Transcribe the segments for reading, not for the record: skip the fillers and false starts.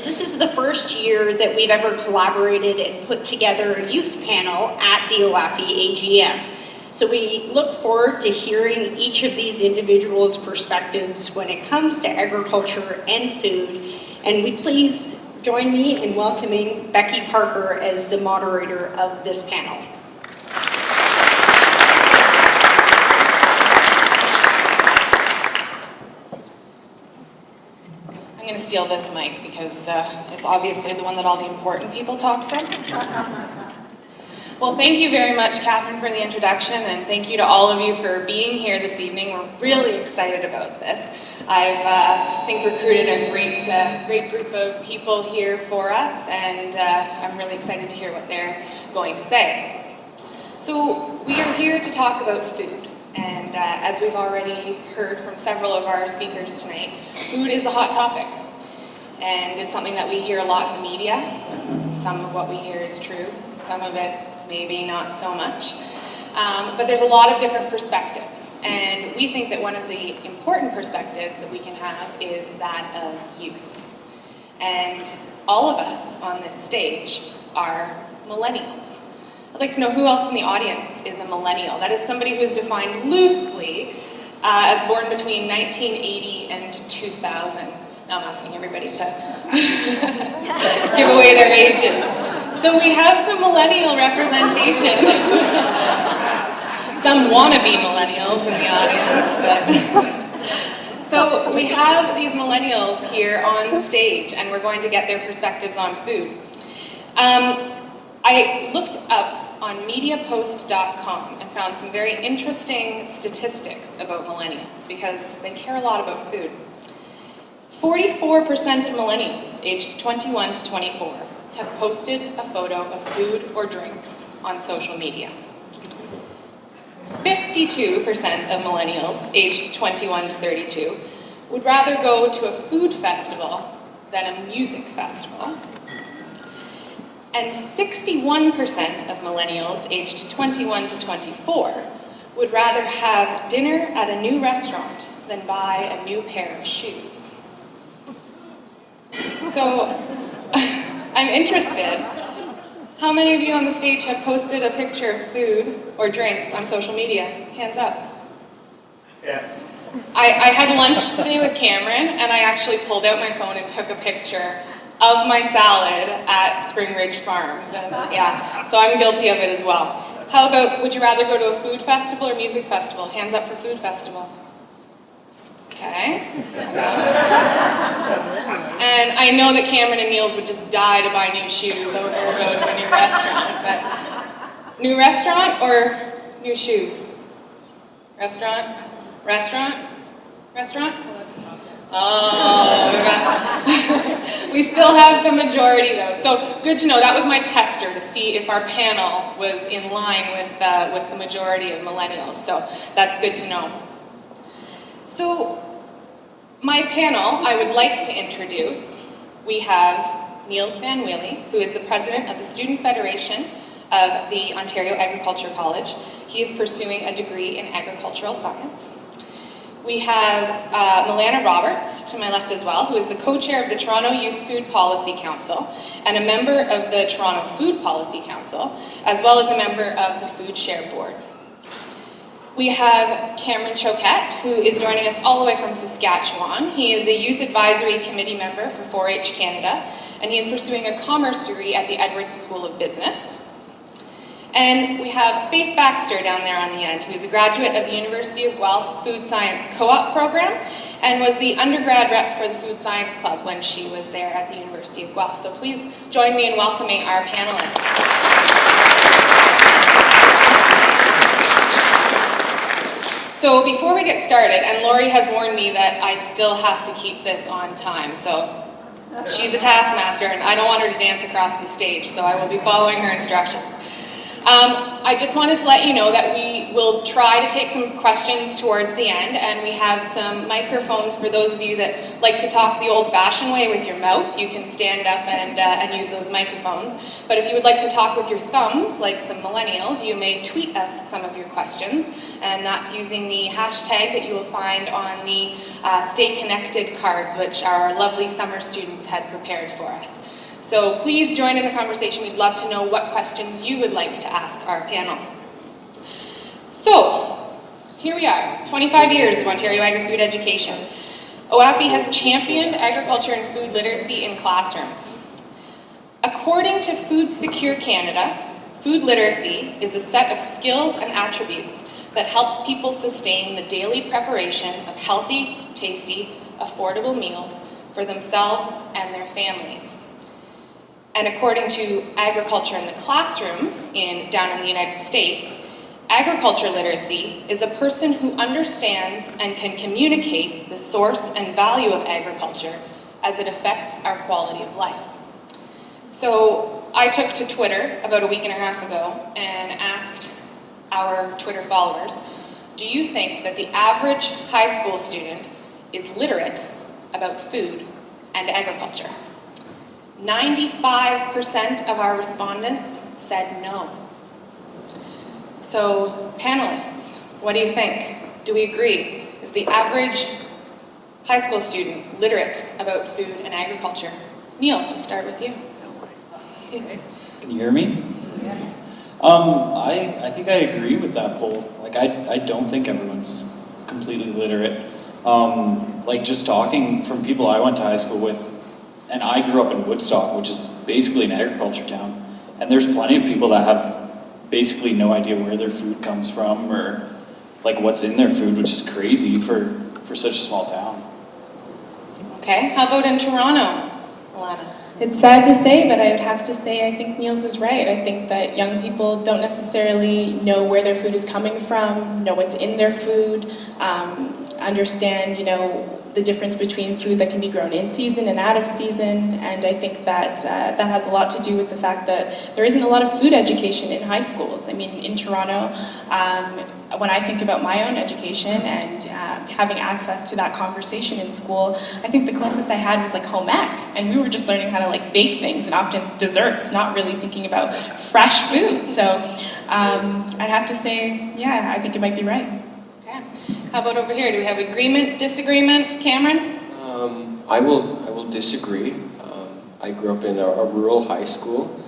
This is the first year that we've ever collaborated and put together a youth panel at the OAFE AGM. So we look forward to hearing each of these individuals' perspectives when it comes to agriculture and food. And we please join me in welcoming Becka Parker as the moderator of this panel. I'm going to steal this mic because it's obviously the one that all the important people talk from. Well, thank you very much, Catherine, for the introduction, and thank you to all of you for being here this evening. We're really excited about this. I've, I think, recruited a great group of people here for us, and I'm really excited to hear what they're going to say. So we are here to talk about food, and as we've already heard from several of our speakers tonight, food is a hot topic, and it's something that we hear a lot in the media. Some of what we hear is true, some of it maybe not so much, but there's a lot of different perspectives, and we think that one of the important perspectives that we can have is that of youth. And all of us on this stage are millennials. I'd like to know who else in the audience is a millennial. That is somebody who is defined loosely as born between 1980 and 2000. Now I'm asking everybody to give away their ages. So we have some millennial representation. Some wannabe millennials in the audience, but so we have these millennials here on stage, and we're going to get their perspectives on food. I looked up on mediapost.com and found some very interesting statistics about millennials because they care a lot about food. 44% of millennials aged 21 to 24 have posted a photo of food or drinks on social media. 52% of millennials aged 21 to 32 would rather go to a food festival than a music festival. And 61% of millennials aged 21 to 24 would rather have dinner at a new restaurant than buy a new pair of shoes. So, I'm interested, how many of you on the stage have posted a picture of food or drinks on social media? Hands up. Yeah. I had lunch today with Cameron, and I actually pulled out my phone and took a picture of my salad at Spring Ridge Farms, and yeah, so I'm guilty of it as well. How about, would you rather go to a food festival or music festival? Hands up for food festival. Okay. And I know that Cameron and Niels would just die to buy new shoes over go to a new restaurant, but new restaurant or new shoes? Restaurant? Restaurant? Restaurant? Oh, that's a toss-up. Oh, we still have the majority though. So good to know. That was my tester to see if our panel was in line with the majority of millennials. So that's good to know. So my panel, I would like to introduce. We have Niels Van Wheelie, who is the president of the Student Federation of the Ontario Agriculture College. He is pursuing a degree in agricultural science. We have Milana Roberts, to my left as well, who is the co-chair of the Toronto Youth Food Policy Council and a member of the Toronto Food Policy Council, as well as a member of the Food Share Board. We have Cameron Choquette, who is joining us all the way from Saskatchewan. He is a Youth Advisory Committee member for 4-H Canada, and he is pursuing a commerce degree at the Edwards School of Business. And we have Faith Baxter down there on the end, who's a graduate of the University of Guelph Food Science Co-op program and was the undergrad rep for the Food Science Club when she was there at the University of Guelph. So please join me in welcoming our panelists. So before we get started, and Lori has warned me that I still have to keep this on time, so she's a taskmaster and I don't want her to dance across the stage, so I will be following her instructions. I just wanted to let you know that we will try to take some questions towards the end, and we have some microphones for those of you that like to talk the old-fashioned way with your mouth. You can stand up and use those microphones. But if you would like to talk with your thumbs, like some millennials, you may tweet us some of your questions, and that's using the hashtag that you will find on the Stay Connected cards, which our lovely summer students had prepared for us. So please join in the conversation. We'd love to know what questions you would like to ask our panel. So, here we are, 25 years of Ontario agri-food education. OAFE has championed agriculture and food literacy in classrooms. According to Food Secure Canada, food literacy is a set of skills and attributes that help people sustain the daily preparation of healthy, tasty, affordable meals for themselves and their families. And according to Agriculture in the Classroom down in the United States, agriculture literacy is a person who understands and can communicate the source and value of agriculture as it affects our quality of life. So I took to Twitter about a week and a half ago and asked our Twitter followers, do you think that the average high school student is literate about food and agriculture? 95% of our respondents said no. So, panelists, what do you think? Do we agree? Is the average high school student literate about food and agriculture? Niels, we'll start with you. Can you hear me? Yeah. I think I agree with that poll. Like, I don't think everyone's completely literate. Like, just talking from people I went to high school with, and I grew up in Woodstock, which is basically an agriculture town, and there's plenty of people that have basically no idea where their food comes from or like what's in their food, which is crazy for such a small town. Okay, how about in Toronto, Alana? It's sad to say, but I would have to say I think Niels is right. I think that young people don't necessarily know where their food is coming from, know what's in their food, understand, the difference between food that can be grown in season and out of season, and I think that that has a lot to do with the fact that there isn't a lot of food education in high schools. I mean, in Toronto, when I think about my own education and having access to that conversation in school, I think the closest I had was like home ec, and we were just learning how to like bake things and often desserts, not really thinking about fresh food. So I'd have to say, yeah, I think it might be right. Okay. How about over here? Do we have agreement, disagreement? Cameron? I will disagree. I grew up in a rural high school.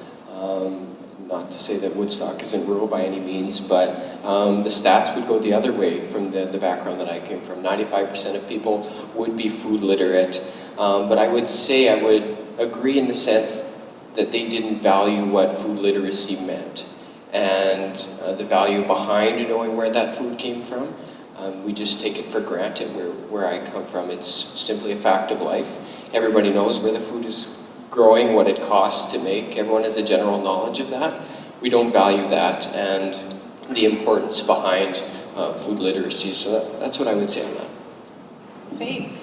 Not to say that Woodstock isn't rural by any means, but the stats would go the other way from the background that I came from. 95% of people would be food literate. But I would say I would agree in the sense that they didn't value what food literacy meant and the value behind knowing where that food came from. We just take it for granted where I come from. It's simply a fact of life. Everybody knows where the food is growing, what it costs to make. Everyone has a general knowledge of that. We don't value that and the importance behind food literacy. So that's what I would say on that. Faith?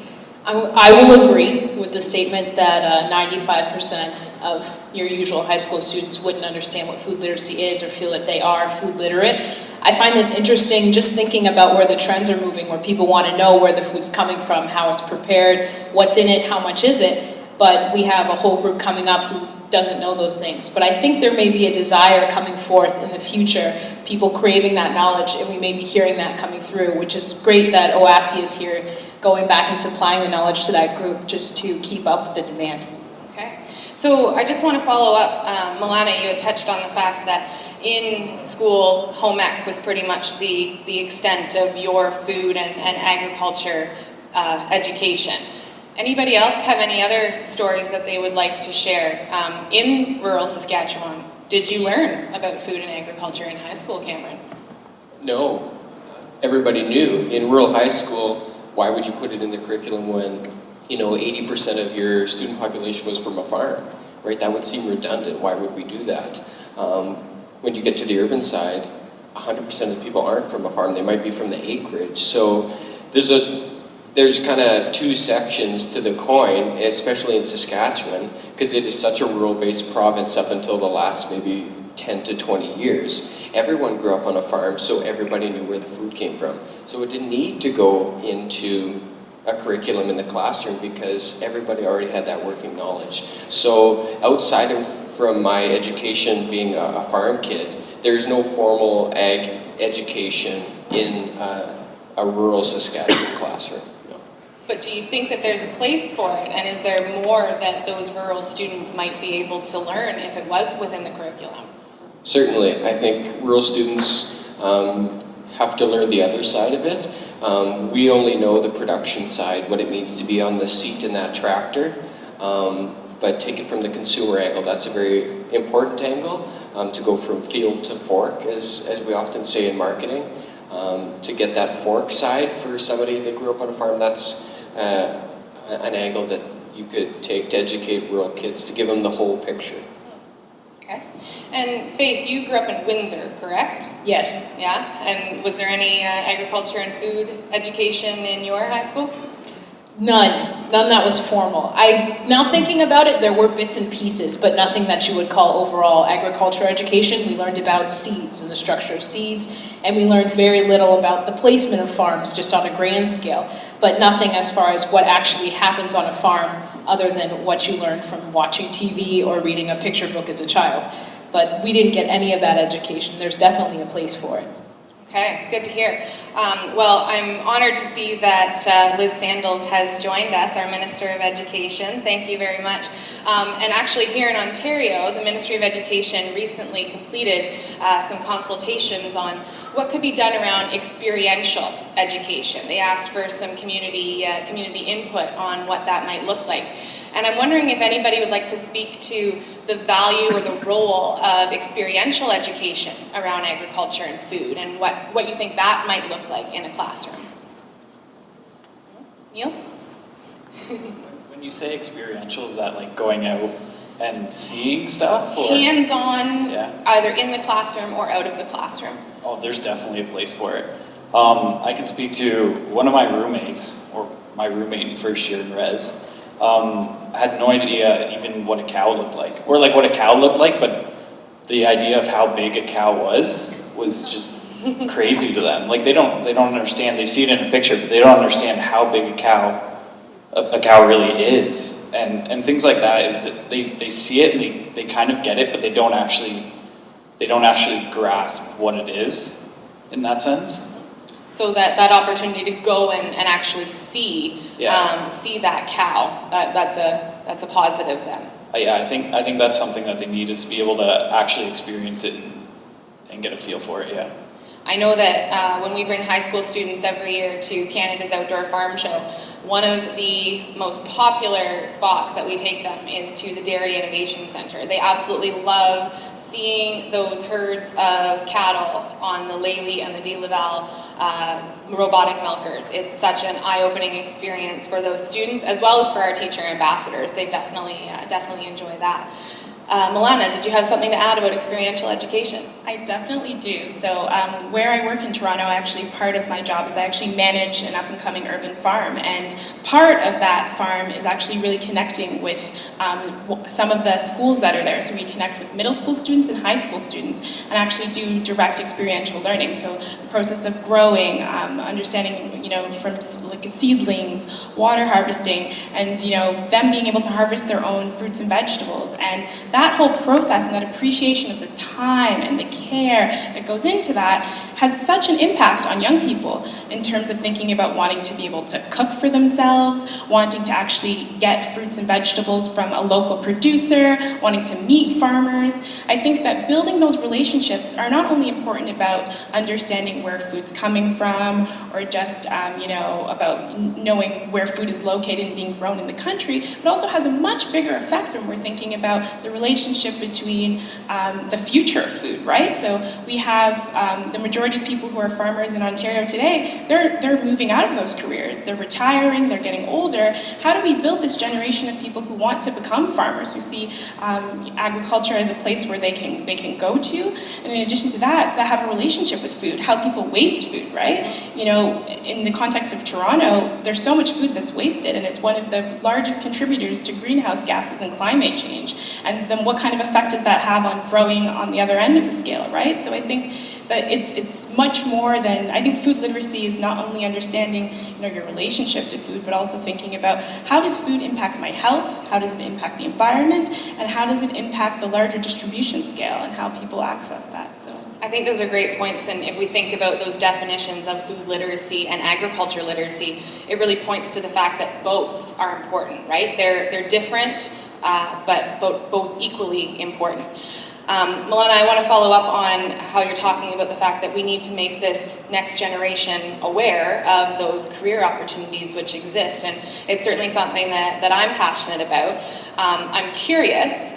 I will agree with the statement that 95% of your usual high school students wouldn't understand what food literacy is or feel that they are food literate. I find this interesting just thinking about where the trends are moving, where people want to know where the food's coming from, how it's prepared, what's in it, how much is it, but we have a whole group coming up who doesn't know those things. But I think there may be a desire coming forth in the future, people craving that knowledge, and we may be hearing that coming through, which is great that OAFE is here going back and supplying the knowledge to that group just to keep up with the demand. Okay. So I just want to follow up. Milana, you had touched on the fact that in school, home ec was pretty much the extent of your food and agriculture education. Anybody else have any other stories that they would like to share? In rural Saskatchewan, did you learn about food and agriculture in high school, Cameron? No. Everybody knew. In rural high school, why would you put it in the curriculum when, 80% of your student population was from a farm, right? That would seem redundant. Why would we do that? When you get to the urban side, 100% of the people aren't from a farm. They might be from the acreage. So there's kind of two sections to the coin, especially in Saskatchewan, because it is such a rural-based province up until the last maybe 10 to 20 years. Everyone grew up on a farm, so everybody knew where the food came from. So it didn't need to go into a curriculum in the classroom because everybody already had that working knowledge. So outside of from my education being a farm kid, there's no formal ag education in a rural Saskatchewan classroom. No. But do you think that there's a place for it, and is there more that those rural students might be able to learn if it was within the curriculum? Certainly, I think rural students have to learn the other side of it. We only know the production side, what it means to be on the seat in that tractor, but take it from the consumer angle. That's a very important angle, to go from field to fork, as we often say in marketing. To get that fork side for somebody that grew up on a farm, that's an angle that you could take to educate rural kids, to give them the whole picture. Okay. And Faith, you grew up in Windsor, correct? Yes. Yeah? And was there any agriculture and food education in your high school? None that was formal. Now thinking about it, there were bits and pieces, but nothing that you would call overall agriculture education. We learned about seeds and the structure of seeds, and we learned very little about the placement of farms, just on a grand scale, but nothing as far as what actually happens on a farm other than what you learned from watching TV or reading a picture book as a child. But we didn't get any of that education. There's definitely a place for it. Okay, good to hear. Well, I'm honored to see that Liz Sandals has joined us, our Minister of Education. Thank you very much. And actually here in Ontario, the Ministry of Education recently completed some consultations on what could be done around experiential education. They asked for some community input on what that might look like. And I'm wondering if anybody would like to speak to the value or the role of experiential education around agriculture and food, and what you think that might look like in a classroom. Niels? When you say experiential, is that like going out and seeing stuff? Or? Hands-on, Yeah. either in the classroom or out of the classroom. Oh, there's definitely a place for it. I can speak to one of my roommates, or my roommate in first year in res. I had no idea even what a cow looked like, or like what a cow looked like, but the idea of how big a cow was just crazy to them. Like they don't understand. They see it in a picture, but they don't understand how big a cow really is, and things like that. Is that they see it and they kind of get it, but they don't actually grasp what it is in that sense. So that opportunity to go and actually see that cow, that's a positive then. Yeah, I think that's something that they need, is to be able to actually experience it and get a feel for it. Yeah. I know that when we bring high school students every year to Canada's Outdoor Farm Show, one of the most popular spots that we take them is to the Dairy Innovation Center. They absolutely love seeing those herds of cattle on the Lely and the De Laval robotic milkers. It's such an eye-opening experience for those students, as well as for our teacher ambassadors. They definitely enjoy that. Milana, did you have something to add about experiential education? I definitely do. So where I work in Toronto, actually part of my job is I actually manage an up-and-coming urban farm, and part of that farm is actually really connecting with some of the schools that are there. So we connect with middle school students and high school students and actually do direct experiential learning. So the process of growing, understanding, from like seedlings, water harvesting, and them being able to harvest their own fruits and vegetables. And that whole process and that appreciation of the time and the care that goes into that has such an impact on young people in terms of thinking about wanting to be able to cook for themselves, wanting to actually get fruits and vegetables from a local producer, wanting to meet farmers. I think that building those relationships are not only important about understanding where food's coming from, or just about knowing where food is located and being grown in the country, but also has a much bigger effect when we're thinking about the relationship between the future of food, right? So we have the majority of people who are farmers in Ontario today, they're moving out of those careers. They're retiring, they're getting older. How do we build this generation of people who want to become farmers, who see agriculture as a place where they can go to, and in addition to that have a relationship with food, how people waste food, right? you know, in the context of Toronto, there's so much food that's wasted, and it's one of the largest contributors to greenhouse gases and climate change. And then what kind of effect does that have on growing on the other end of the scale, right? So I think that it's much more than, I think food literacy is not only understanding, you know, your relationship to food, but also thinking about how does food impact my health, how does it impact the environment, and how does it impact the larger distribution scale and how people access that. So I think those are great points, and if we think about those definitions of food literacy and agriculture literacy, it really points to the fact that both are important, right? They're different, but both equally important. Milena, I want to follow up on how you're talking about the fact that we need to make this next generation aware of those career opportunities which exist, and it's certainly something that I'm passionate about. I'm curious,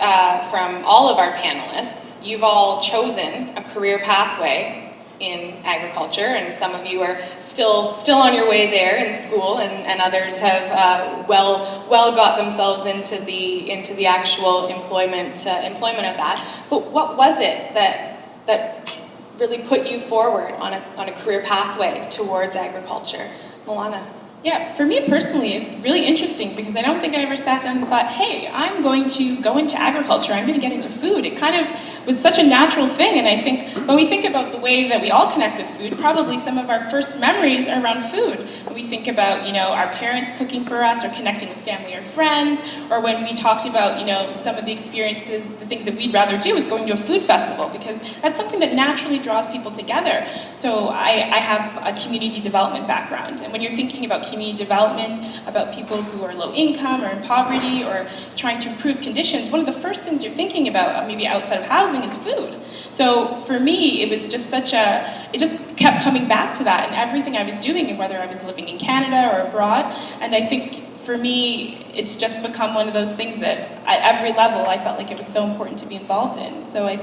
from all of our panelists, you've all chosen a career pathway in agriculture, and some of you are still on your way there in school, and others have well got themselves into the actual employment of that. But what was it that really put you forward on a career pathway towards agriculture? Milena? yeah, for me personally, it's really interesting because I don't think I ever sat down and thought, hey, I'm going to go into agriculture, I'm going to get into food. It kind of was such a natural thing, and I think when we think about the way that we all connect with food, probably some of our first memories are around food. When we think about, you know, our parents cooking for us or connecting with family or friends, or when we talked about, you know, some of the experiences, the things that we'd rather do is going to a food festival, because that's something that naturally draws people together. So I have a community development background, and when you're thinking about community development, about people who are low income or in poverty or trying to improve conditions, one of the first things you're thinking about, maybe outside of housing, is food. So for me, it was just it just kept coming back to that in everything I was doing, and whether I was living in Canada or abroad. And I think for me, it's just become one of those things that at every level I felt like it was so important to be involved in. So I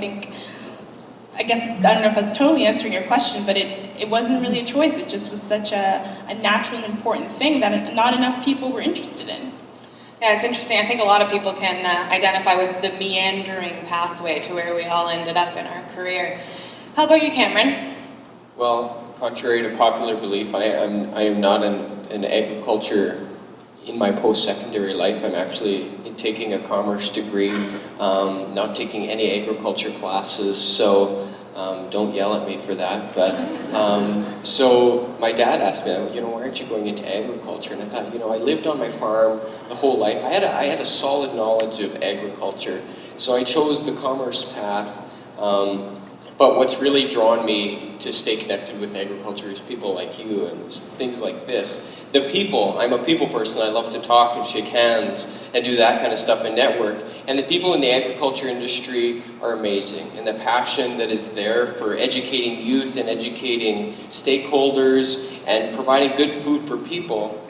guess I don't know if that's totally answering your question, but it wasn't really a choice. It just was such a natural and important thing that not enough people were interested in. Yeah, it's interesting. I think a lot of people can identify with the meandering pathway to where we all ended up in our career. How about you, Cameron? Well, contrary to popular belief, I am not in agriculture in my post-secondary life. I'm actually taking a commerce degree, not taking any agriculture classes, so don't yell at me for that. But so my dad asked me, you know, why aren't you going into agriculture? And I thought, you know, I lived on my farm the whole life. I had a solid knowledge of agriculture, so I chose the commerce path. But what's really drawn me to stay connected with agriculture is people like you and things like this. The people, I'm a people person. I love to talk and shake hands and do that kind of stuff and network. And the people in the agriculture industry are amazing. And the passion that is there for educating youth and educating stakeholders and providing good food for people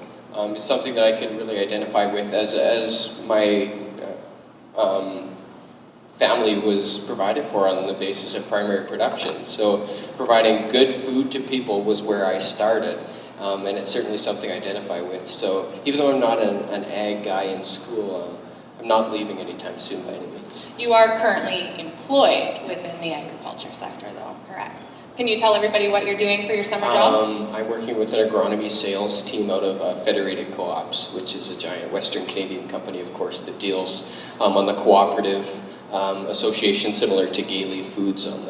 is something that I can really identify with as my family was provided for on the basis of primary production. So providing good food to people was where I started. And it's certainly something I identify with. So even though I'm not an ag guy in school, I'm not leaving anytime soon by any means. You are currently employed within the agriculture sector, though, correct? Can you tell everybody what you're doing for your summer job? I'm working with an agronomy sales team out of Federated Co-ops, which is a giant Western Canadian company, of course, that deals on the cooperative association similar to Gailey Foods on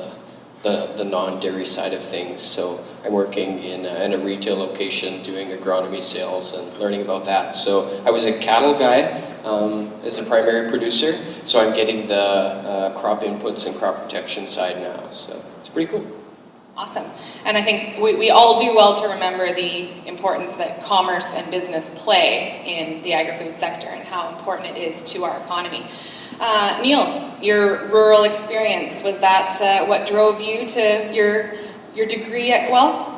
the non-dairy side of things. So I'm working in a retail location doing agronomy sales and learning about that. So I was a cattle guy as a primary producer, so I'm getting the crop inputs and crop protection side now. So it's pretty cool. Awesome. And I think we all do well to remember the importance that commerce and business play in the agri-food sector and how important it is to our economy. Niels, your rural experience, was that what drove you to your degree at Guelph?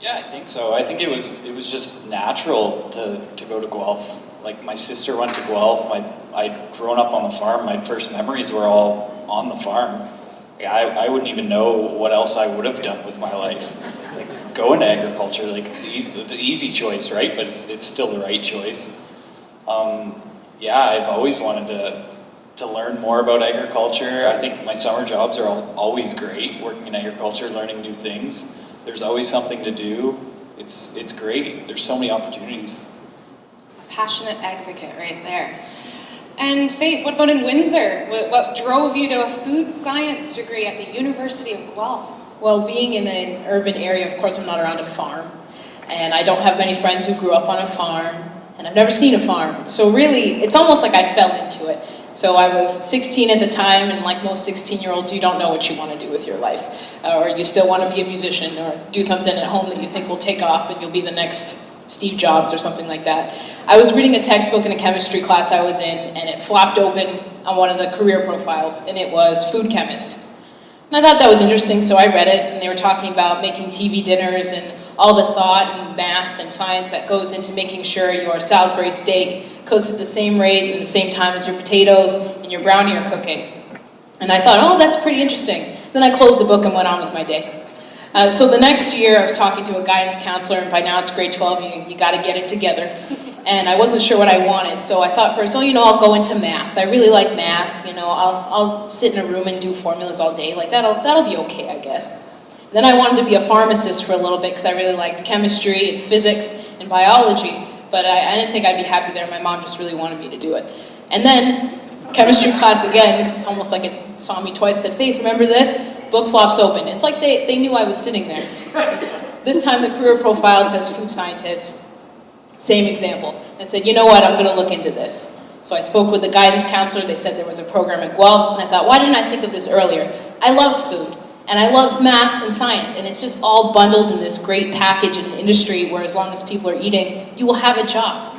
Yeah, I think so. I think it was just natural to go to Guelph. Like, my sister went to Guelph. I'd grown up on the farm. My first memories were all on the farm. Like, I wouldn't even know what else I would have done with my life. Like, go into agriculture, like, it's an easy choice, right? But it's still the right choice. Yeah, I've always wanted to learn more about agriculture. I think my summer jobs are always great, working in agriculture, learning new things. There's always something to do. it's great. There's so many opportunities. A passionate advocate right there. And Faith, what about in Windsor? What drove you to a food science degree at the University of Guelph? Well, being in an urban area, of course I'm not around a farm. And I don't have many friends who grew up on a farm. And I've never seen a farm. So really, it's almost like I fell into it. So I was 16 at the time, and like most 16-year-olds, you don't know what you want to do with your life. Or you still want to be a musician, or do something at home that you think will take off and you'll be the next Steve Jobs or something like that. I was reading a textbook in a chemistry class I was in, and it flopped open on one of the career profiles, and it was food chemist. And I thought that was interesting, so I read it, and they were talking about making TV dinners and all the thought and math and science that goes into making sure your Salisbury steak cooks at the same rate and the same time as your potatoes and your brownie are cooking. And I thought, oh, that's pretty interesting. Then I closed the book and went on with my day. So the next year, I was talking to a guidance counselor, and by now it's grade 12, you got to get it together. And I wasn't sure what I wanted, so I thought first, I'll go into math. I really like math, I'll sit in a room and do formulas all day, like that'll be okay, I guess. Then I wanted to be a pharmacist for a little bit because I really liked chemistry and physics and biology, but I didn't think I'd be happy there. My mom just really wanted me to do it. And then chemistry class again, it's almost like it saw me twice, said, Faith, remember this? Book flops open. It's like they knew I was sitting there. This time the career profile says food scientist. Same example. I said, you know what, I'm going to look into this. So I spoke with the guidance counselor. They said there was a program at Guelph, and I thought, why didn't I think of this earlier? I love food, and I love math and science, and it's just all bundled in this great package in an industry where as long as people are eating, you will have a job.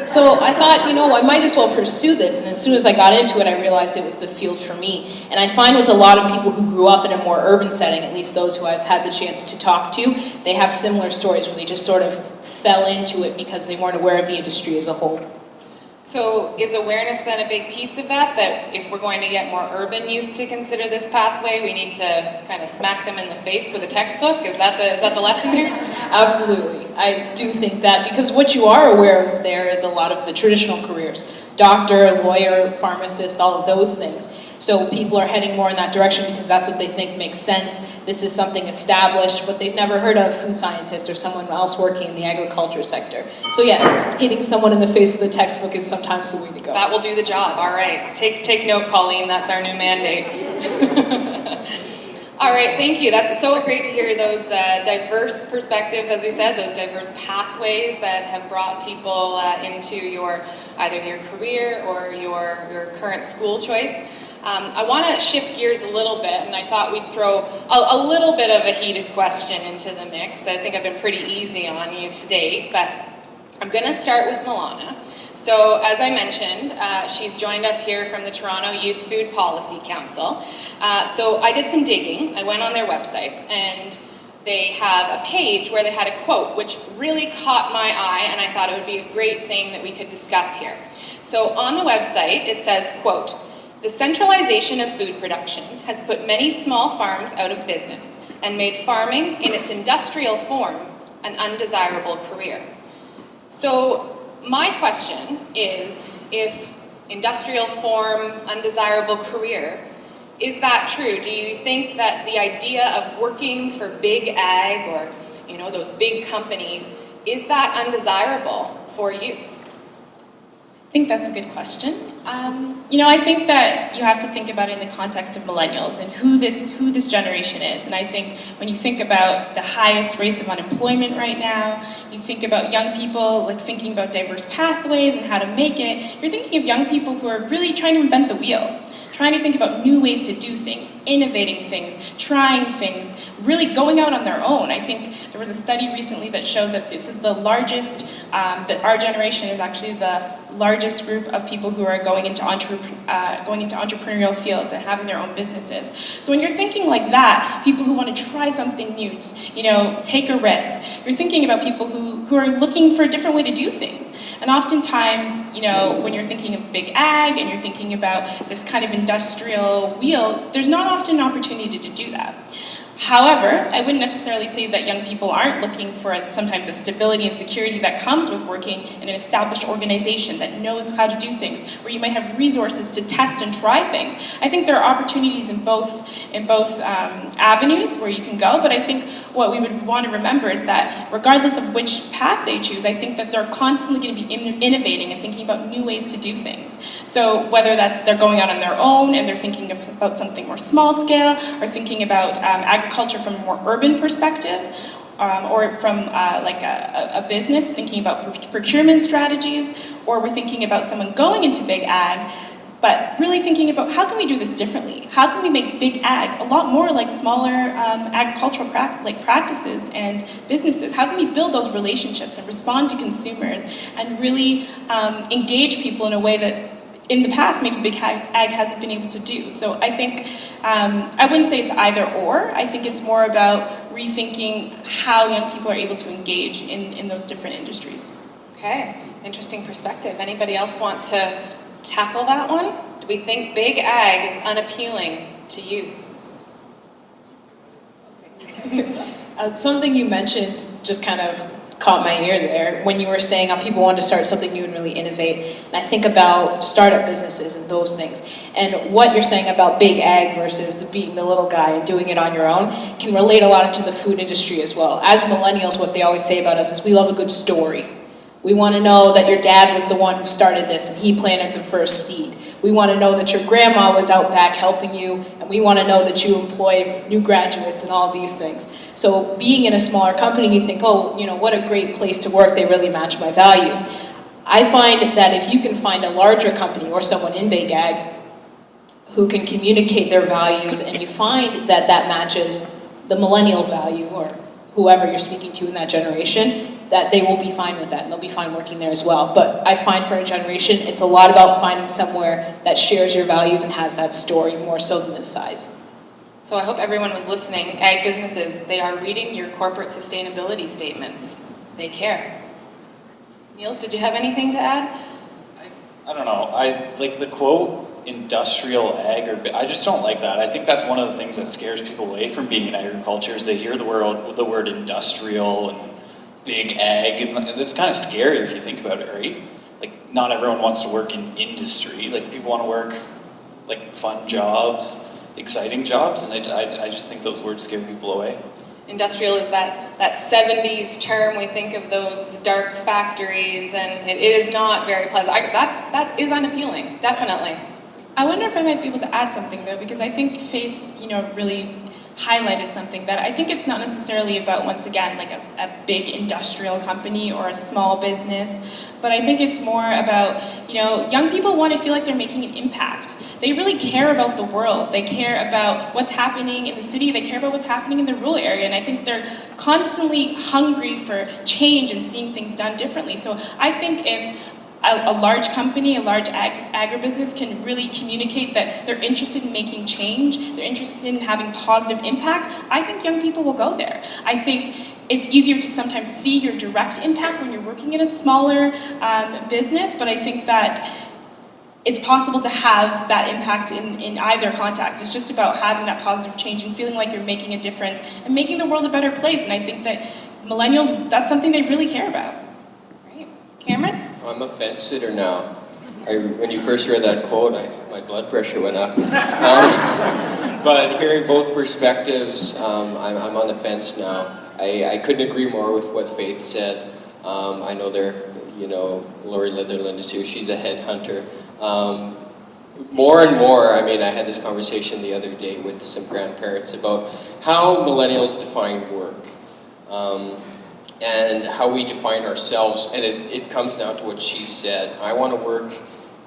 So I thought, I might as well pursue this, and as soon as I got into it, I realized it was the field for me. And I find with a lot of people who grew up in a more urban setting, at least those who I've had the chance to talk to, they have similar stories where they just sort of fell into it because they weren't aware of the industry as a whole. So is awareness then a big piece of that if we're going to get more urban youth to consider this pathway, we need to kind of smack them in the face with a textbook? Is that the lesson here? Absolutely. I do think that, because what you are aware of there is a lot of the traditional careers. Doctor, lawyer, pharmacist, all of those things. So people are heading more in that direction because that's what they think makes sense. This is something established, but they've never heard of food scientist or someone else working in the agriculture sector. So yes, hitting someone in the face with a textbook is sometimes the way to go. That will do the job. All right. Take note, Colleen. That's our new mandate. All right, thank you. That's so great to hear those diverse perspectives, as we said, those diverse pathways that have brought people into either your career or your current school choice. I want to shift gears a little bit, and I thought we'd throw a little bit of a heated question into the mix. I think I've been pretty easy on you to date, but I'm going to start with Milana. So, as I mentioned, she's joined us here from the Toronto Youth Food Policy Council. So I did some digging. I went on their website, and they have a page where they had a quote which really caught my eye, and I thought it would be a great thing that we could discuss here. So on the website, it says, quote, "The centralization of food production has put many small farms out of business and made farming in its industrial form an undesirable career." So my question is, if industrial form, undesirable career, is that true? Do you think that the idea of working for big ag or, those big companies, is that undesirable for youth? I think that's a good question. I think that you have to think about it in the context of millennials and who this generation is. And I think when you think about the highest rates of unemployment right now, you think about young people thinking about diverse pathways and how to make it. You're thinking of young people who are really trying to invent the wheel, trying to think about new ways to do things, innovating things, trying things, really going out on their own. I think there was a study recently that showed that this is the largest, that our generation is actually the largest group of people who are going into entrepreneurial fields and having their own businesses. So when you're thinking like that, people who want to try something new, take a risk, you're thinking about people who are looking for a different way to do things. And oftentimes, when you're thinking of big ag and you're thinking about this kind of industrial wheel, there's not often an opportunity to do that. However, I wouldn't necessarily say that young people aren't looking for sometimes the stability and security that comes with working in an established organization that knows how to do things, where you might have resources to test and try things. I think there are opportunities in both avenues where you can go, but I think what we would want to remember is that regardless of which path they choose, I think that they're constantly going to be innovating and thinking about new ways to do things. So whether that's they're going out on their own and they're thinking about something more small scale, or thinking about agriculture from a more urban perspective, or from like a business thinking about procurement strategies, or we're thinking about someone going into big ag, but really thinking about how can we do this differently? How can we make big ag a lot more like smaller agricultural practices and businesses? How can we build those relationships and respond to consumers and really engage people in a way that in the past maybe big ag hasn't been able to do? So I think, I wouldn't say it's either or. I think it's more about rethinking how young people are able to engage in those different industries. Okay, interesting perspective. Anybody else want to tackle that one? Do we think big ag is unappealing to youth? Something you mentioned just kind of caught my ear there when you were saying how people want to start something new and really innovate. And I think about startup businesses and those things. And what you're saying about big ag versus being the little guy and doing it on your own can relate a lot into the food industry as well. As millennials, what they always say about us is we love a good story. We want to know that your dad was the one who started this and he planted the first seed. We want to know that your grandma was out back helping you, and we want to know that you employ new graduates and all these things. So being in a smaller company, you think, oh, you know, what a great place to work, they really match my values. I find that if you can find a larger company or someone in big ag who can communicate their values, and you find that that matches the millennial value or whoever you're speaking to in that generation, that they will be fine with that and they'll be fine working there as well. But I find for a generation, it's a lot about finding somewhere that shares your values and has that story more so than the size. So I hope everyone was listening. Ag businesses, they are reading your corporate sustainability statements. They care. Niels, did you have anything to add? I don't know. I like the quote industrial ag, or I just don't like that. I think that's one of the things that scares people away from being in agriculture is they hear the word industrial and big ag, and it's kind of scary if you think about it, right? Like, not everyone wants to work in industry. Like, people want to work like fun jobs, exciting jobs, and I just think those words scare people away. Industrial is that 70s term. We think of those dark factories, and it is not very pleasant. That is unappealing, definitely. I wonder if I might be able to add something though, because I think Faith, really highlighted something that I think it's not necessarily about, once again, like a big industrial company or a small business, but I think it's more about, young people want to feel like they're making an impact. They really care about the world. They care about what's happening in the city. They care about what's happening in the rural area, and I think they're constantly hungry for change and seeing things done differently. So I think if a large company, a large agribusiness can really communicate that they're interested in making change, they're interested in having positive impact, I think young people will go there. I think it's easier to sometimes see your direct impact when you're working in a smaller business, but I think that it's possible to have that impact in either context. It's just about having that positive change and feeling like you're making a difference and making the world a better place, and I think that millennials, that's something they really care about. Great. Cameron? I'm a fence sitter now. When you first read that quote, my blood pressure went up. But hearing both perspectives, I'm on the fence now. I couldn't agree more with what Faith said. I know Lori Litherland is here. She's a headhunter. More and more, I had this conversation the other day with some grandparents about how millennials define work. And how we define ourselves, and it comes down to what she said. I want to work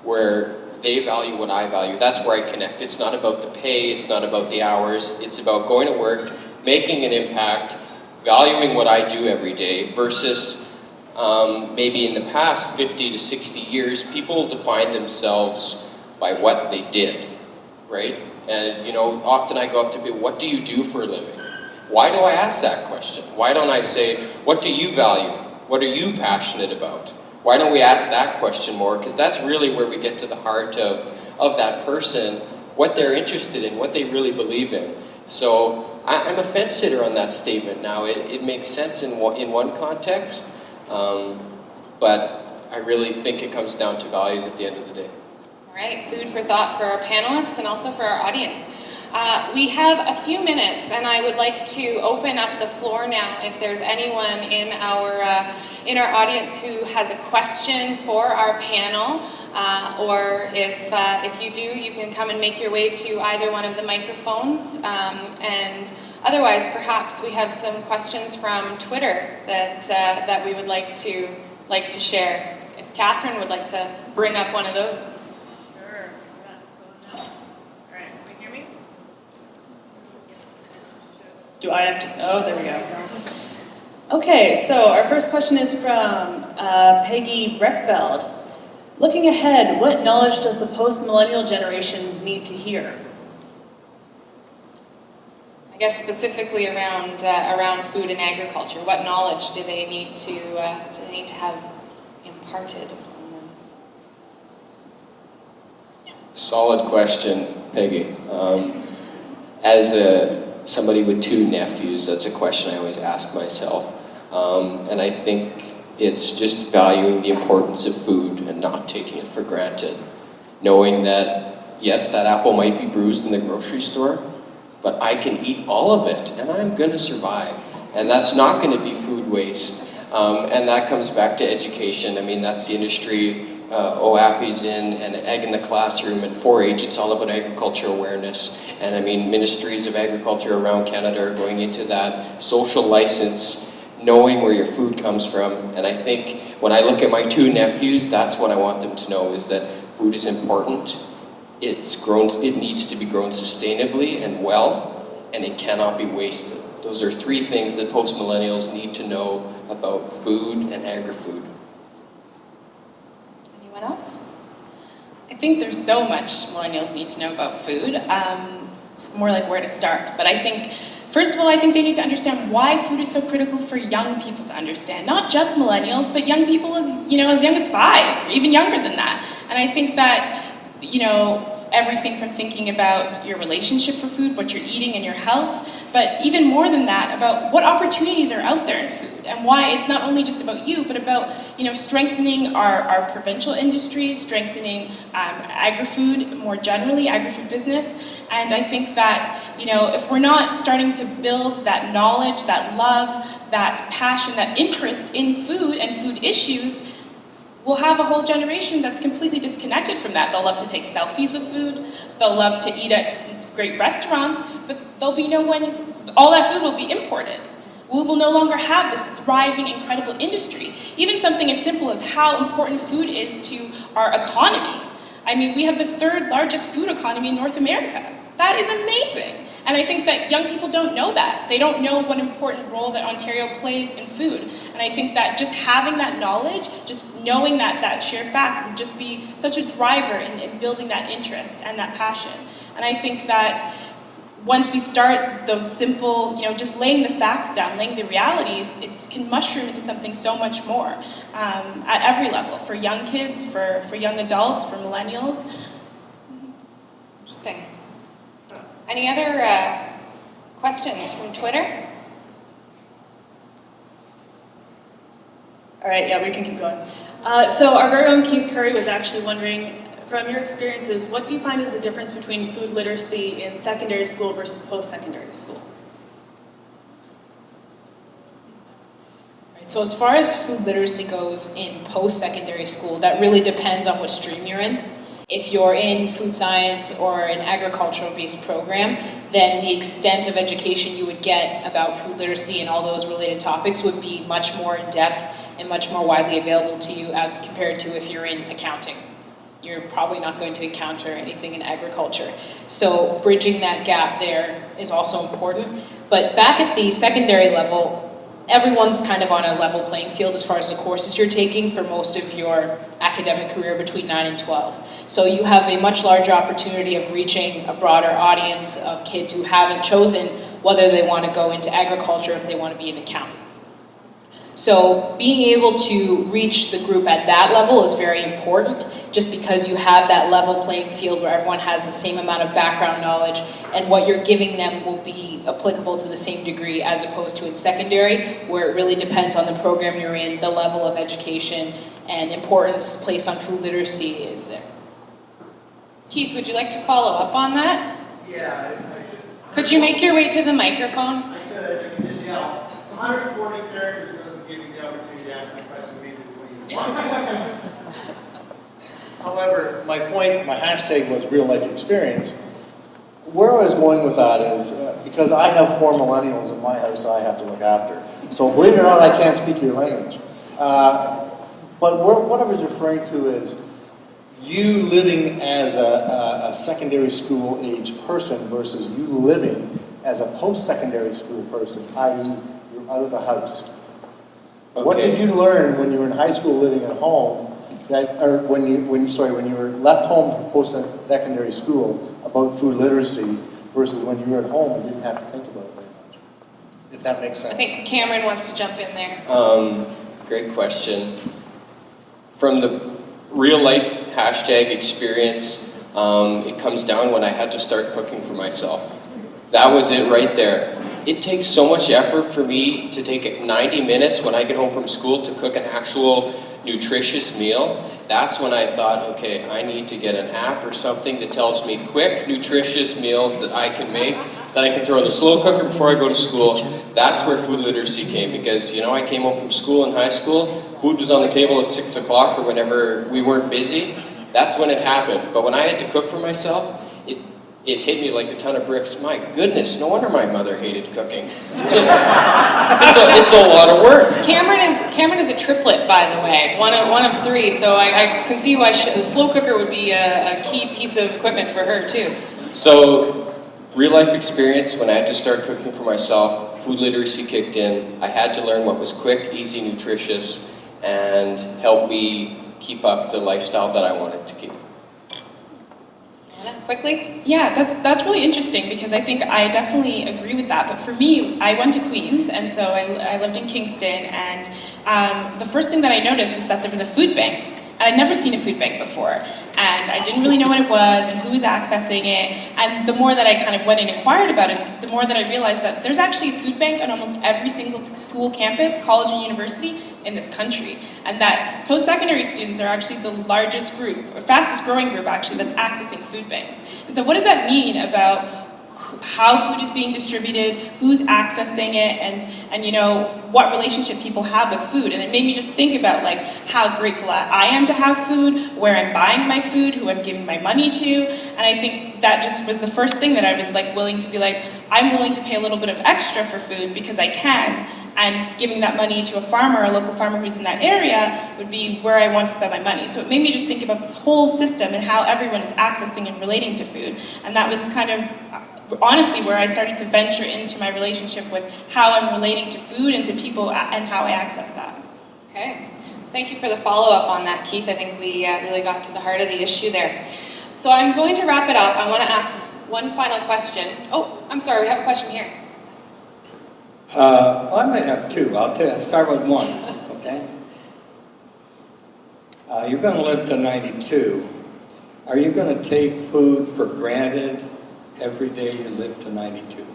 where they value what I value. That's where I connect. It's not about the pay, it's not about the hours, it's about going to work, making an impact, valuing what I do every day, versus maybe in the past 50 to 60 years, people define themselves by what they did, right? And often I go up to people, what do you do for a living? Why do I ask that question? Why don't I say, what do you value? What are you passionate about? Why don't we ask that question more? Because that's really where we get to the heart of that person, what they're interested in, what they really believe in. So I'm a fence sitter on that statement now. It makes sense in one context, but I really think it comes down to values at the end of the day. All right, food for thought for our panelists and also for our audience. We have a few minutes, and I would like to open up the floor now if there's anyone in our audience who has a question for our panel, or if you do, you can come and make your way to either one of the microphones. And otherwise, perhaps we have some questions from Twitter that we would like to share. If Catherine would like to bring up one of those. Do I have to? Oh, there we go. Okay, so our first question is from Peggy Breckfeld. Looking ahead, what knowledge does the post-millennial generation need to hear? I guess specifically around food and agriculture. What knowledge do they need to have imparted upon them? Solid question, Peggy. As somebody with 2 nephews, that's a question I always ask myself. And I think it's just valuing the importance of food and not taking it for granted. Knowing that, yes, that apple might be bruised in the grocery store, but I can eat all of it and I'm gonna survive. And that's not gonna be food waste. And that comes back to education. I mean, that's the industry OAFI's in, and Ag in the Classroom, and 4-H, it's all about agriculture awareness. And I mean, ministries of agriculture around Canada are going into that social license, knowing where your food comes from. And I think when I look at my 2 nephews, that's what I want them to know, is that food is important. It needs to be grown sustainably and well, and it cannot be wasted. Those are 3 things that post-millennials need to know about food and agri-food. Anyone else? I think there's so much millennials need to know about food. It's more like where to start. But I think, first of all, I think they need to understand why food is so critical for young people to understand. Not just millennials, but young people as young as 5, or even younger than that. And I think that, everything from thinking about your relationship for food, what you're eating, and your health, but even more than that, about what opportunities are out there in food, and why it's not only just about you, but about strengthening our provincial industries, strengthening agri-food more generally, agri-food business. And I think that if we're not starting to build that knowledge, that love, that passion, that interest in food and food issues, we'll have a whole generation that's completely disconnected from that. They'll love to take selfies with food, they'll love to eat at great restaurants, but there'll be all that food will be imported. We will no longer have this thriving, incredible industry. Even something as simple as how important food is to our economy. I mean, we have the 3rd largest food economy in North America. That is amazing. And I think that young people don't know that. They don't know what important role that Ontario plays in food. And I think that just having that knowledge, just knowing that sheer fact would just be such a driver in building that interest and that passion. And I think that once we start those simple, just laying the facts down, laying the realities, it can mushroom into something so much more at every level, for young kids, for young adults, for millennials. Interesting. Any other questions from Twitter? All right, yeah, we can keep going. So our very own Keith Curry was actually wondering, from your experiences, what do you find is the difference between food literacy in secondary school versus post-secondary school? So as far as food literacy goes in post-secondary school, that really depends on what stream you're in. If you're in food science or an agricultural-based program, then the extent of education you would get about food literacy and all those related topics would be much more in-depth and much more widely available to you as compared to if you're in accounting. You're probably not going to encounter anything in agriculture. So bridging that gap there is also important. But back at the secondary level, everyone's kind of on a level playing field as far as the courses you're taking for most of your academic career between 9 and 12. So you have a much larger opportunity of reaching a broader audience of kids who haven't chosen whether they want to go into agriculture or if they want to be an accountant. So being able to reach the group at that level is very important, just because you have that level playing field where everyone has the same amount of background knowledge, and what you're giving them will be applicable to the same degree, as opposed to in secondary, where it really depends on the program you're in, the level of education and importance placed on food literacy is there. Keith, would you like to follow up on that? Yeah, I should. Could you make your way to the microphone? I could, you can just yell. 140 characters doesn't give you the opportunity to ask the question maybe the way you want. However, my point, my hashtag was real life experience. Where I was going with that is, because I have 4 millennials in my house I have to look after. So believe it or not, I can't speak your language. But what I was referring to is you living as a secondary school age person versus you living as a post-secondary school person, i.e. you're out of the house. Okay. What did you learn when you were in high school living at home or when you were left home for post-secondary school about food literacy versus when you were at home and didn't have to think about it very much? If that makes sense. I think Cameron wants to jump in there. Great question. From the real life hashtag experience, it comes down when I had to start cooking for myself. That was it right there. It takes so much effort for me to take 90 minutes when I get home from school to cook an actual nutritious meal. That's when I thought, okay, I need to get an app or something that tells me quick, nutritious meals that I can make, that I can throw in the slow cooker before I go to school. That's where food literacy came, because, you know, I came home from school in high school, food was on the table at 6 o'clock or whenever we weren't busy. That's when it happened. But when I had to cook for myself, it hit me like a ton of bricks. My goodness, no wonder my mother hated cooking. It's a lot of work. Cameron is a triplet, by the way, one of 3. So I can see why the slow cooker would be a key piece of equipment for her too. So, real life experience, when I had to start cooking for myself, food literacy kicked in. I had to learn what was quick, easy, nutritious, and help me keep up the lifestyle that I wanted to keep. Quickly? Yeah, that's really interesting, because I think I definitely agree with that. But for me, I went to Queens, and so I lived in Kingston, and the first thing that I noticed was that there was a food bank. And I'd never seen a food bank before, and I didn't really know what it was and who was accessing it. And the more that I kind of went and inquired about it, the more that I realized that there's actually a food bank on almost every single school campus, college and university in this country. And that post-secondary students are actually the largest group, or fastest growing group actually, that's accessing food banks. And so what does that mean about how food is being distributed, who's accessing it, and you know, what relationship people have with food? And it made me just think about like how grateful I am to have food, where I'm buying my food, who I'm giving my money to. And I think that just was the first thing that I was like willing to be like, I'm willing to pay a little bit of extra for food because I can. And giving that money to a farmer, a local farmer who's in that area, would be where I want to spend my money. So it made me just think about this whole system and how everyone is accessing and relating to food. And that was kind of honestly where I started to venture into my relationship with how I'm relating to food and to people and how I access that. Okay. Thank you for the follow-up on that, Keith. I think we really got to the heart of the issue there. So I'm going to wrap it up. I want to ask one final question. Oh, I'm sorry, we have a question here. I might have 2. I'll start with 1, okay? You're going to live to 92. Are you going to take food for granted every day you live to 92?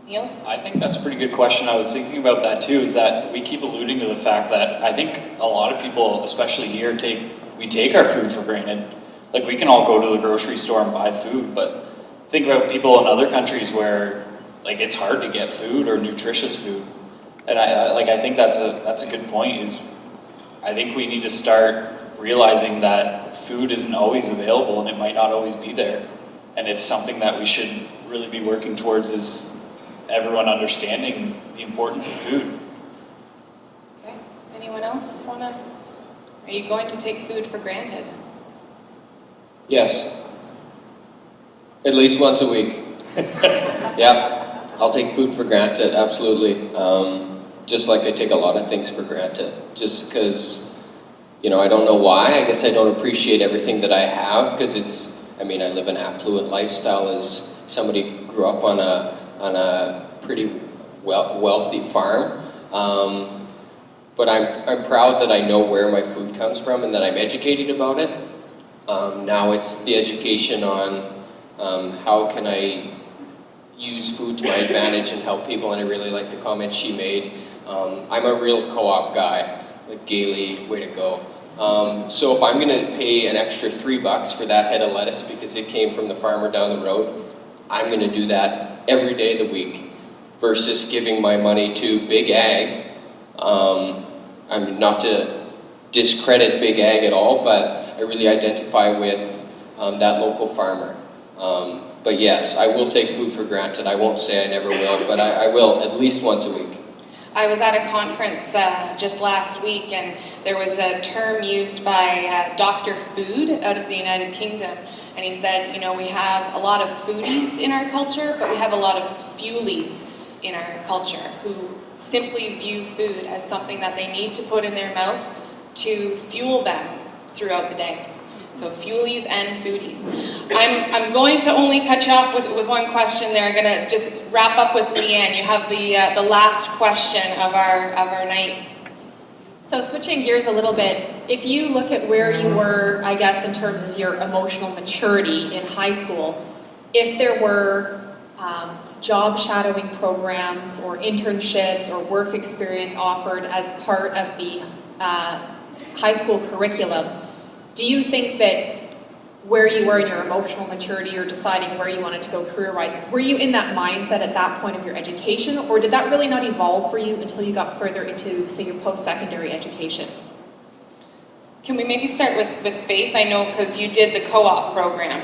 Niels? I think that's a pretty good question. I was thinking about that too, is that we keep alluding to the fact that I think a lot of people, especially here, we take our food for granted. Like, we can all go to the grocery store and buy food, but think about people in other countries where like it's hard to get food or nutritious food. And I think that's a good point, is I think we need to start realizing that food isn't always available and it might not always be there. And it's something that we should really be working towards, is everyone understanding the importance of food. Okay. Anyone else are you going to take food for granted? Yes. At least once a week. Yeah. I'll take food for granted, absolutely. Just like I take a lot of things for granted. Just because, you know, I don't know why. I guess I don't appreciate everything that I have, because I live an affluent lifestyle as somebody who grew up on a pretty wealthy farm. But I'm proud that I know where my food comes from and that I'm educated about it. Now it's the education on how can I use food to my advantage and help people, and I really like the comment she made. I'm a real co-op guy, like Gailey, way to go. So if I'm gonna pay an extra $3 for that head of lettuce because it came from the farmer down the road, I'm gonna do that every day of the week versus giving my money to Big Ag. I mean, not to discredit Big Ag at all, but I really identify with that local farmer. But yes, I will take food for granted. I won't say I never will, but I will at least once a week. I was at a conference just last week, and there was a term used by Dr. Food out of the United Kingdom, and he said, you know, we have a lot of foodies in our culture, but we have a lot of fuelies in our culture who simply view food as something that they need to put in their mouth to fuel them throughout the day. So fuelies and foodies. I'm going to only cut you off with one question there. I'm going to just wrap up with Leanne. You have the last question of our night. So switching gears a little bit, if you look at where you were, I guess, in terms of your emotional maturity in high school, if there were job shadowing programs or internships or work experience offered as part of the high school curriculum, do you think that where you were in your emotional maturity or deciding where you wanted to go career-wise, were you in that mindset at that point of your education, or did that really not evolve for you until you got further into, say, your post-secondary education? Can we maybe start with Faith? I know because you did the co-op program.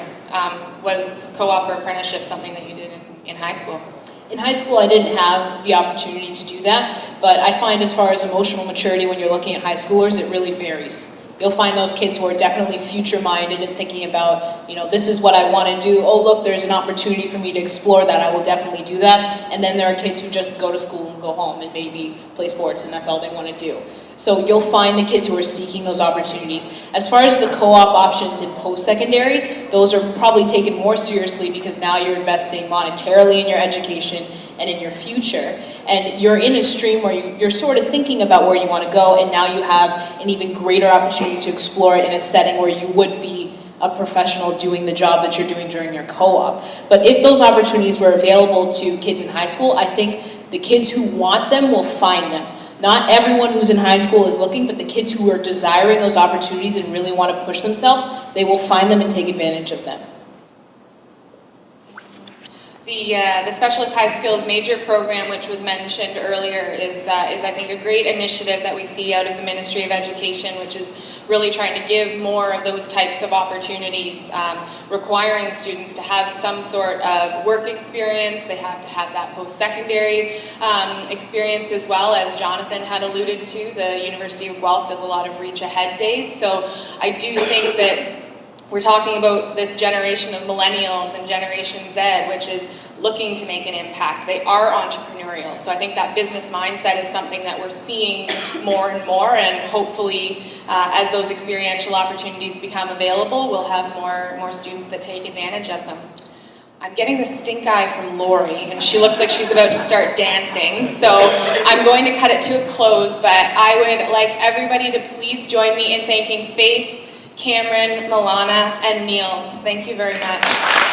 Was co-op or apprenticeship something that you did in high school? In high school, I didn't have the opportunity to do that, but I find as far as emotional maturity when you're looking at high schoolers, it really varies. You'll find those kids who are definitely future-minded and thinking about, you know, this is what I want to do. Oh, look, there's an opportunity for me to explore that. I will definitely do that. And then there are kids who just go to school and go home and maybe play sports, and that's all they want to do. So you'll find the kids who are seeking those opportunities. As far as the co-op options in post-secondary, those are probably taken more seriously because now you're investing monetarily in your education and in your future. And you're in a stream where you're sort of thinking about where you want to go, and now you have an even greater opportunity to explore it in a setting where you would be a professional doing the job that you're doing during your co-op. But if those opportunities were available to kids in high school, I think the kids who want them will find them. Not everyone who's in high school is looking, but the kids who are desiring those opportunities and really want to push themselves, they will find them and take advantage of them. The Specialist High Skills Major Program, which was mentioned earlier, is I think a great initiative that we see out of the Ministry of Education, which is really trying to give more of those types of opportunities, requiring students to have some sort of work experience. They have to have that post-secondary experience as well. As Jonathan had alluded to, the University of Guelph does a lot of Reach Ahead days. So I do think that we're talking about this generation of Millennials and Generation Z, which is looking to make an impact. They are entrepreneurial. So I think that business mindset is something that we're seeing more and more, and hopefully as those experiential opportunities become available, we'll have more students that take advantage of them. I'm getting the stink eye from Lori, and she looks like she's about to start dancing, so I'm going to cut it to a close, but I would like everybody to please join me in thanking Faith, Cameron, Milana, and Niels. Thank you very much.